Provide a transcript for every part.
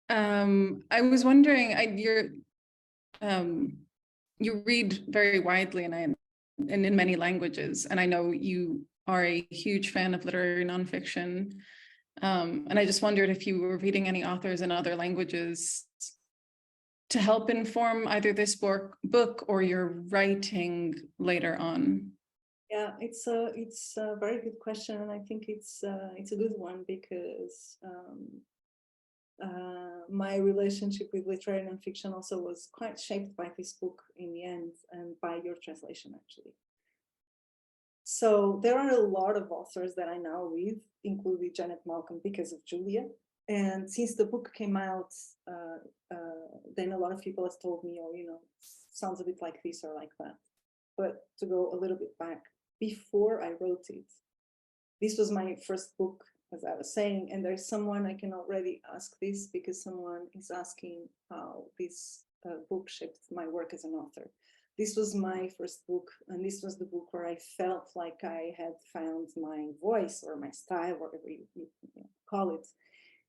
I was wondering, you read very widely and in many languages, and I know you are a huge fan of literary nonfiction. And I just wondered if you were reading any authors in other languages to help inform either this book or your writing later on. Yeah, it's a very good question, and I think it's a good one because my relationship with literary nonfiction also was quite shaped by this book in the end, and by your translation actually. So there are a lot of authors that I now read, including Janet Malcolm, because of Julia. And since the book came out, then a lot of people have told me, oh, you know, sounds a bit like this or like that. But to go a little bit back, before I wrote it, this was my first book, as I was saying, and there's someone I can already ask this because someone is asking how this book shaped my work as an author. This was my first book, and this was the book where I felt like I had found my voice or my style, whatever you call it.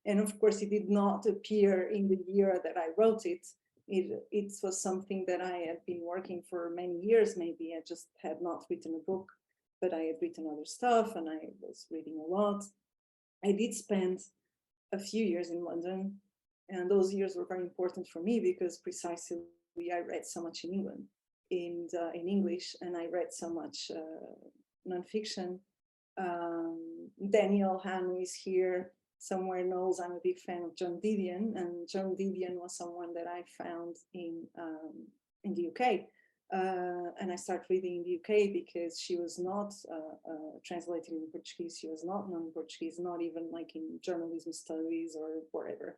And of course, it did not appear in the year that I wrote it. It was something that I had been working for many years, maybe. I just had not written a book, but I had written other stuff and I was reading a lot. I did spend a few years in London, and those years were very important for me because precisely I read so much in England, in English, and I read so much nonfiction. Daniel Hanu is here somewhere, knows I'm a big fan of John Didion, and John Didion was someone that I found in the UK. And I started reading in the UK because she was not translated in Portuguese. She was not non-Portuguese, not even like in journalism studies or whatever.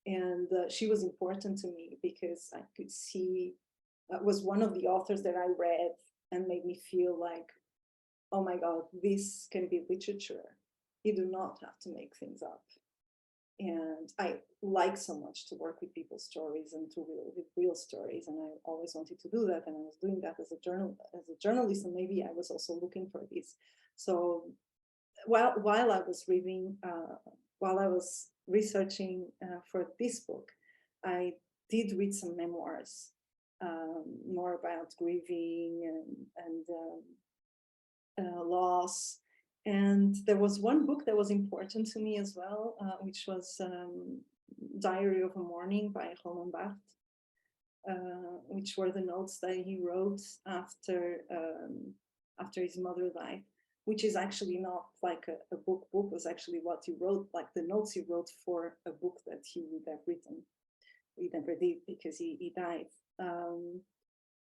And she was important to me because I could see, was one of the authors that I read and made me feel like, oh my God, this can be literature. You do not have to make things up. And I like so much to work with people's stories and to with real stories, and I always wanted to do that, and I was doing that as a journalist, and maybe I was also looking for this. So while I was reading, while I was researching for this book, I did read some memoirs, more about grieving and loss. And there was one book that was important to me as well, which was Diary of a Morning by Roland Barthes, which were the notes that he wrote after his mother died, which is actually not like a book. Book was actually what he wrote, like the notes he wrote for a book that he would have written. He never did because he died.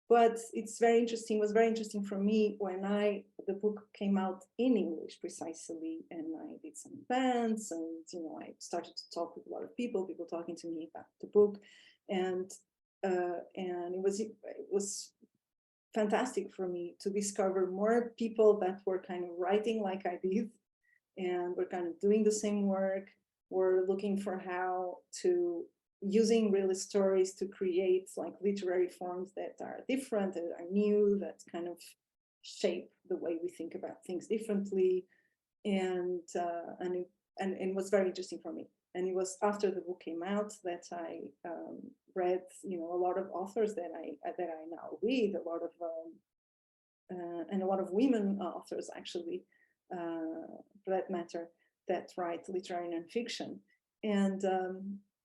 But it's very interesting, was very interesting for me when the book came out in English precisely, and I did some events, and I started to talk with a lot of people talking to me about the book, and it was fantastic for me to discover more people that were kind of writing like I did, and were kind of doing the same work, were looking for how to using real stories to create like literary forms that are different, that are new, that kind of shape the way we think about things differently, and it was very interesting for me. And it was after the book came out that I read, a lot of authors that I now read, a lot of and a lot of women authors actually, for that matter, that write literary nonfiction.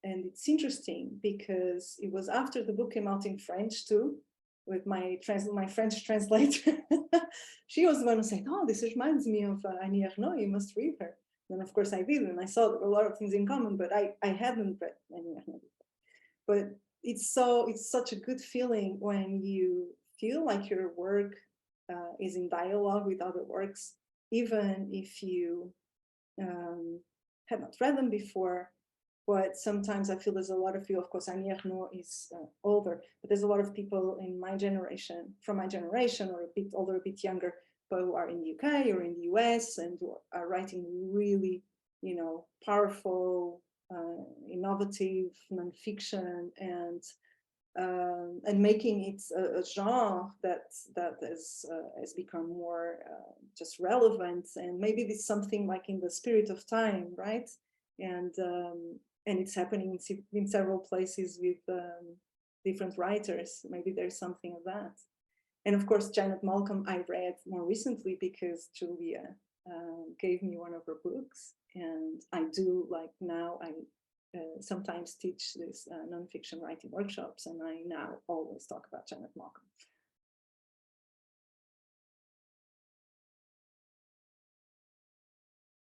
And it's interesting because it was after the book came out in French too, with my French translator. She was the one who said, "Oh, this reminds me of Annie Ernaux, you must read her." And of course I did, and I saw there were a lot of things in common, but I hadn't read Annie Ernaux before. But it's such a good feeling when you feel like your work is in dialogue with other works, even if you have not read them before. But sometimes I feel there's a lot of people, of course, Annie Ernaux is older, but there's a lot of people in my generation, from my generation, or a bit older, a bit younger, but who are in the UK or in the US and who are writing really, powerful, innovative nonfiction, and making it a genre that has become more just relevant. And maybe it's something like in the spirit of time, right? and it's happening in several places with different writers. Maybe there's something of that. And of course, Janet Malcolm, I read more recently because Julia gave me one of her books, and I do, like, now I sometimes teach this nonfiction writing workshops, and I now always talk about Janet Malcolm.